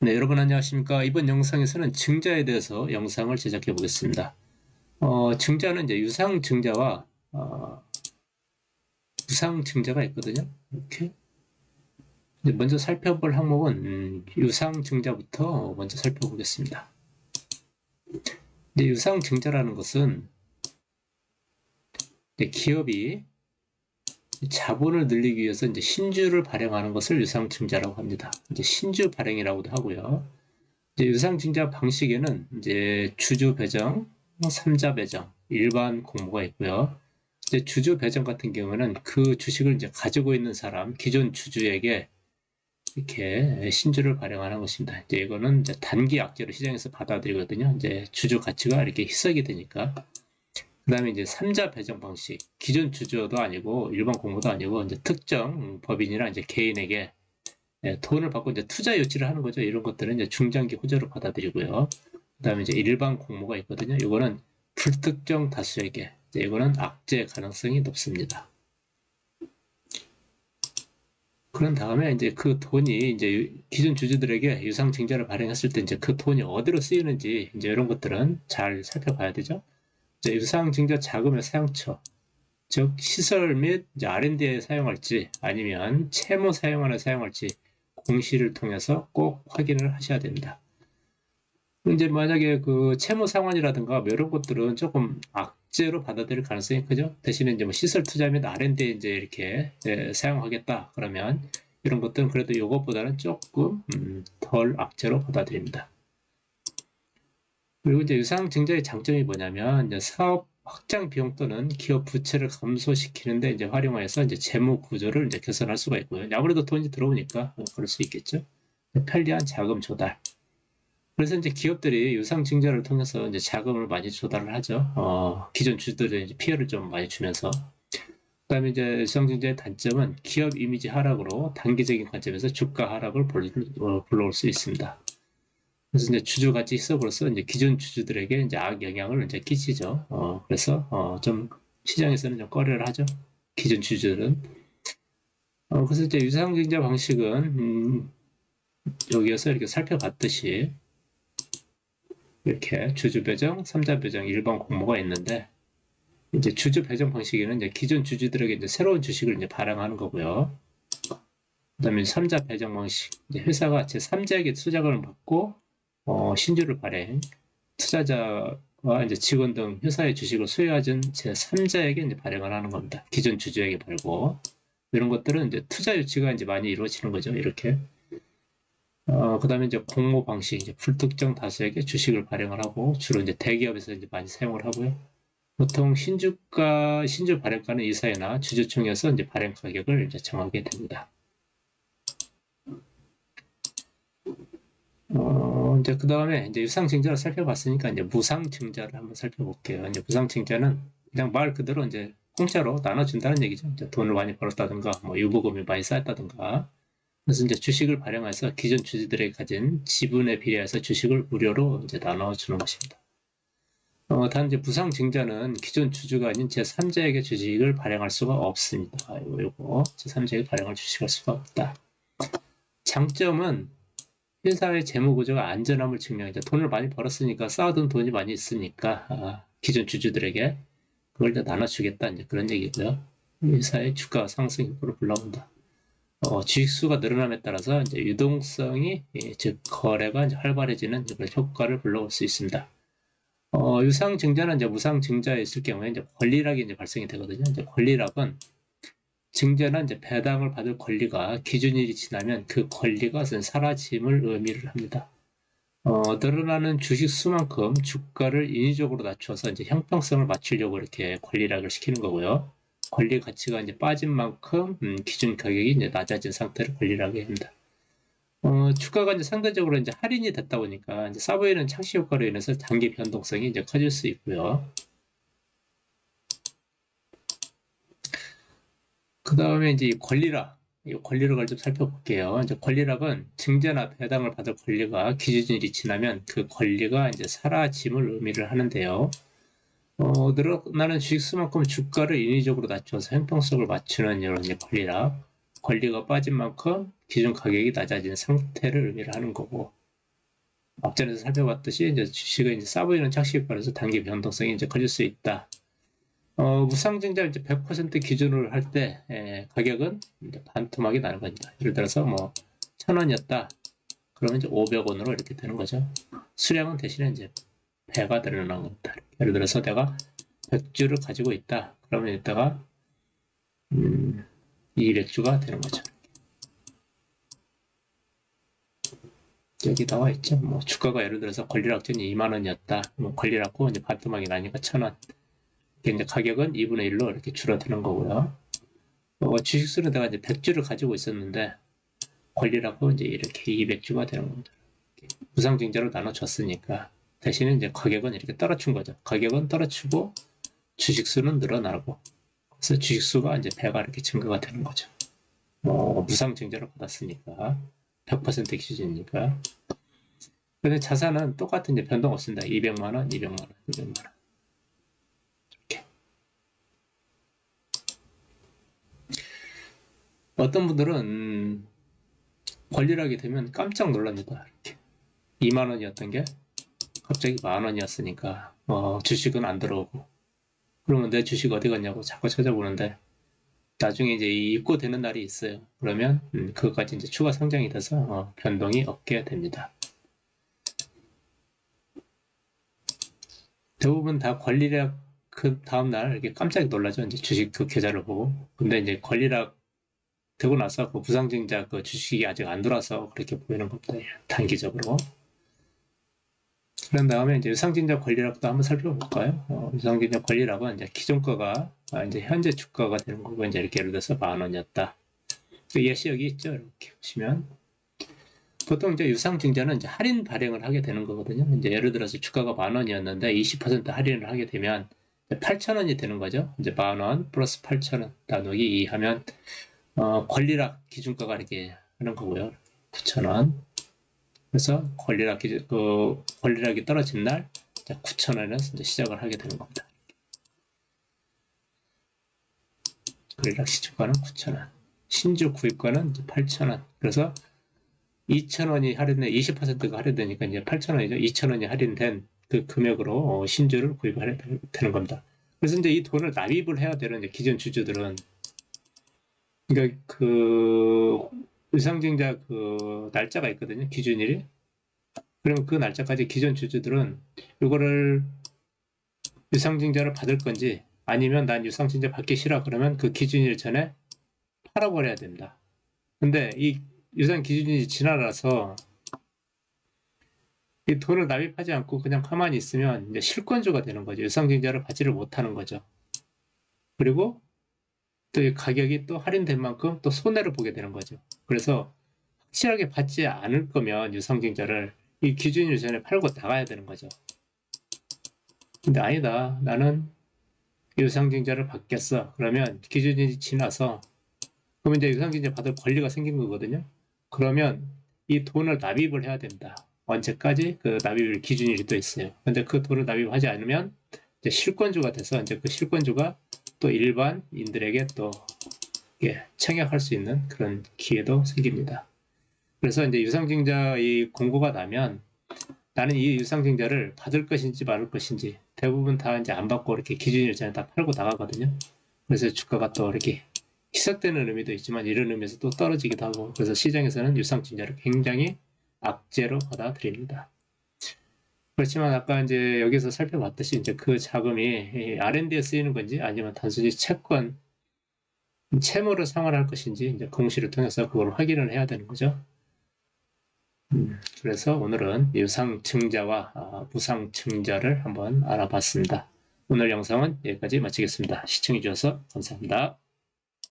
네, 여러분 안녕하십니까. 이번 영상에서는 증자에 대해서 영상을 제작해 보겠습니다. 증자는 이제 유상증자와 무상증자가 있거든요. 이렇게. 먼저 살펴볼 항목은 유상증자부터 먼저 살펴보겠습니다. 유상증자라는 것은 기업이 자본을 늘리기 위해서 이제 신주를 발행하는 것을 유상증자라고 합니다. 이제 신주 발행이라고도 하고요. 이제 유상증자 방식에는 이제 주주 배정, 삼자 배정, 일반 공모가 있고요. 이제 주주 배정 같은 경우는 그 주식을 이제 가지고 있는 사람, 기존 주주에게 이렇게 신주를 발행하는 것입니다. 이제 이거는 이제 단기 악재로 시장에서 받아들이거든요. 이제 주주 가치가 이렇게 희석이 되니까. 그 다음에 이제 삼자 배정 방식, 기존 주주도 아니고 일반 공모도 아니고 이제 특정 법인이나 이제 개인에게 돈을 받고 이제 투자 유치를 하는 거죠. 이런 것들은 이제 중장기 호재로 받아들이고요. 그 다음에 이제 일반 공모가 있거든요. 이거는 불특정 다수에게, 이거는 악재 가능성이 높습니다. 그런 다음에 이제 그 돈이 이제 기존 주주들에게 유상증자를 발행했을 때 이제 그 돈이 어디로 쓰이는지 이제 이런 것들은 잘 살펴봐야 되죠. 이제 유상증자 자금의 사용처, 즉 시설 및 R&D에 사용할지 아니면 채무 사용안에 사용할지 공시를 통해서 꼭 확인을 하셔야 됩니다. 이제 만약에 그 채무 상환이라든가 뭐 이런 것들은 조금 악재로 받아들일 가능성이 크죠. 대신에 이제 뭐 시설 투자 및 R&D에 이제 이렇게 사용하겠다 그러면 이런 것들은 그래도 이것보다는 조금 덜 악재로 받아들입니다. 그리고 이제 유상증자의 장점이 뭐냐면 이제 사업 확장 비용 또는 기업 부채를 감소시키는데 이제 활용해서 이제 재무 구조를 이제 개선할 수가 있고요. 아무래도 돈이 들어오니까 그럴 수 있겠죠. 편리한 자금 조달. 그래서 이제 기업들이 유상증자를 통해서 이제 자금을 많이 조달을 하죠. 기존 주주들의 이제 피해를 좀 많이 주면서. 그다음에 이제 유상증자의 단점은 기업 이미지 하락으로 단기적인 관점에서 주가 하락을 불러올 수 있습니다. 그래서 이제 주주 가치 희석으로서 이제 기존 주주들에게 이제 악영향을 이제 끼치죠. 그래서 좀 시장에서는 좀 꺼려를 하죠. 기존 주주들은. 그래서 이제 유상증자 방식은 여기에서 이렇게 살펴봤듯이 이렇게 주주 배정, 삼자 배정, 일반 공모가 있는데 이제 주주 배정 방식에는 이제 기존 주주들에게 이제 새로운 주식을 이제 발행하는 거고요. 그다음에 삼자 배정 방식, 이제 회사가 제 3자에게 투자금을 받고 신주를 발행, 투자자와 이제 직원 등 회사의 주식을 소유하진 제 3자에게 이제 발행을 하는 겁니다. 기존 주주에게 팔고 이런 것들은 이제 투자 유치가 이제 많이 이루어지는 거죠. 이렇게. 그 다음에 이제 공모 방식, 이제 불특정 다수에게 주식을 발행을 하고, 주로 이제 대기업에서 이제 많이 사용을 하고요. 보통 신주 발행가는 이사회나 주주총회에서 이제 발행 가격을 이제 정하게 됩니다. 이제 그 다음에 이제 유상증자를 살펴봤으니까 이제 무상증자를 한번 살펴볼게요. 이제 무상증자는 그냥 말 그대로 이제 공짜로 나눠준다는 얘기죠. 이제 돈을 많이 벌었다든가, 뭐 유보금이 많이 쌓였다든가, 그래서 이제 주식을 발행해서 기존 주주들에게 가진 지분에 비례해서 주식을 무료로 이제 나눠주는 것입니다. 단 이제 무상증자는 기존 주주가 아닌 제3자에게 주식을 발행할 수가 없습니다. 요거 제3자에게 발행할 주식할 수가 없다. 장점은 회사의 재무 구조가 안전함을 증명하죠. 돈을 많이 벌었으니까 쌓아둔 돈이 많이 있으니까 기존 주주들에게 그걸 이제 나눠주겠다 이제 그런 얘기고요. 회사의 주가 상승 효과를 불러온다. 주식수가 늘어남에 따라서 이제 유동성이 즉 거래가 이제 활발해지는 그런 효과를 불러올 수 있습니다. 유상증자나 이제 무상증자에 있을 경우에 이제 권리락이 이제 발생이 되거든요. 이제 권리락은 증자나 이제 배당을 받을 권리가 기준일이 지나면 그 권리가 사라짐을 의미를 합니다. 늘어나는 주식 수만큼 주가를 인위적으로 낮춰서 이제 형평성을 맞추려고 이렇게 권리락을 시키는 거고요. 권리 가치가 이제 빠진 만큼 기준 가격이 이제 낮아진 상태를 권리락이 합니다. 주가가 이제 상대적으로 이제 할인이 됐다 보니까 이제 싸 보이는 착시 효과로 인해서 단기 변동성이 이제 커질 수 있고요. 그 다음에 이제 이 권리락을 좀 살펴볼게요. 이제 권리락은 증자나 배당을 받을 권리가 기준일이 지나면 그 권리가 이제 사라짐을 의미를 하는데요. 늘어나는 주식 수만큼 주가를 인위적으로 낮춰서 형평성을 맞추는 이런 권리락, 권리가 빠진 만큼 기존 가격이 낮아진 상태를 의미를 하는 거고, 앞전에서 살펴봤듯이 이제 주식은 이제 싸 보이는 착시 효과로서 단기 변동성이 이제 커질 수 있다. 무상증자 이제 100% 기준으로 할 때 가격은 이제 반토막이 나는 겁니다. 예를 들어서 뭐 1,000원이었다. 그러면 이제 500원으로 이렇게 되는 거죠. 수량은 대신에 이제 배가 늘어나는 겁니다. 예를 들어서 내가 100주를 가지고 있다. 그러면 이따가 200주가 되는 거죠. 여기 나와 있죠. 뭐 주가가 예를 들어서 권리락전이 2만 원이었다. 뭐 권리락고 이제 반토막이 나니까 1,000원. 이제 가격은 2분의 1로 이렇게 줄어드는 거고요. 주식수는 내가 이제 100주를 가지고 있었는데 권리락고 이제 이렇게 200주가 되는 겁니다. 무상증자로 나눠줬으니까 대신에 이제 가격은 이렇게 떨어진 거죠. 가격은 떨어지고 주식수는 늘어나고 그래서 주식수가 이제 배가 이렇게 증가가 되는 거죠. 무상증자로 받았으니까 100% 기준이니까. 근데 자산은 똑같은 이제 변동 없습니다. 200만 원, 200만 원, 200만 원. 이렇게. 어떤 분들은 권리락이 되면 깜짝 놀랍니다. 이렇게 2만 원이었던 게 갑자기 만 원이었으니까 주식은 안 들어오고 그러면 내 주식 어디 갔냐고 자꾸 찾아보는데 나중에 이제 입고되는 날이 있어요. 그러면 그것까지 이제 추가 상장이 돼서 변동이 없게 됩니다. 대부분 다 권리락 그 다음날 이렇게 깜짝 놀라죠. 이제 주식 그 계좌를 보고. 근데 이제 권리락 되고 나서 그 무상증자 그 주식이 아직 안 들어와서 그렇게 보이는 겁니다. 단기적으로. 그런 다음에 이제 유상증자 권리락도 한번 살펴볼까요? 유상증자 권리락은 이제 기존 거가 이제 현재 주가가 되는 거고 이제 이렇게 예를 들어서 만 원이었다. 예시 여기 있죠. 이렇게 보시면 보통 이제 유상증자는 이제 할인 발행을 하게 되는 거거든요. 이제 예를 들어서 주가가 만 원이었는데 20% 할인을 하게 되면 8,000원이 되는 거죠. 이제 만 원 플러스 8,000원 나누기 2 하면 권리락 기준가가 이렇게 하는 거고요. 9,000원. 그래서 권리락이 떨어진 날 9,000원에서 이제 시작을 하게 되는 겁니다. 권리락 시초가는 9,000원. 신주 구입가는 8,000원. 그래서 2,000원이 할인돼 20%가 할인되니까 이제 8,000원이죠. 2,000원이 할인된 그 금액으로 신주를 구입을 되는 겁니다. 그래서 이제 이 돈을 납입을 해야 되는 이제 기존 주주들은 그러니까 그 유상증자 그 날짜가 있거든요. 기준일이. 그러면 그 날짜까지 기존 주주들은 이거를 유상증자를 받을 건지 아니면 난 유상증자 받기 싫어 그러면 그 기준일 전에 팔아버려야 됩니다. 근데 이 유상 기준일이 지나서 이 돈을 납입하지 않고 그냥 가만히 있으면 이제 실권주가 되는 거죠. 유상증자를 받지를 못하는 거죠. 그리고 또 이 가격이 또 할인된 만큼 또 손해를 보게 되는 거죠. 그래서 확실하게 받지 않을 거면 유상증자를 이 기준일 전에 팔고 나가야 되는 거죠. 근데 아니다. 나는 유상증자를 받겠어. 그러면 기준일이 지나서 그러면 이제 유상증자 받을 권리가 생긴 거거든요. 그러면 이 돈을 납입을 해야 됩니다. 언제까지? 그 납입일 기준일이 또 있어요. 근데 그 돈을 납입하지 않으면 이제 실권주가 돼서 이제 그 실권주가 또 일반인들에게 또 청약할 수 있는 그런 기회도 생깁니다. 그래서 이제 유상증자 이 공고가 나면 나는 이 유상증자를 받을 것인지 말을 것인지 대부분 다 이제 안 받고 이렇게 기준일 전에 다 팔고 나가거든요. 그래서 주가가 또 이렇게 희석되는 의미도 있지만 이런 의미에서 또 떨어지기도 하고 그래서 시장에서는 유상증자를 굉장히 악재로 받아들입니다. 그렇지만 아까 이제 여기서 살펴봤듯이 이제 그 자금이 R&D에 쓰이는 건지 아니면 단순히 채권, 채무를 상환할 것인지 이제 공시를 통해서 그걸 확인을 해야 되는 거죠. 그래서 오늘은 유상증자와 무상증자를 한번 알아봤습니다. 오늘 영상은 여기까지 마치겠습니다. 시청해주셔서 감사합니다.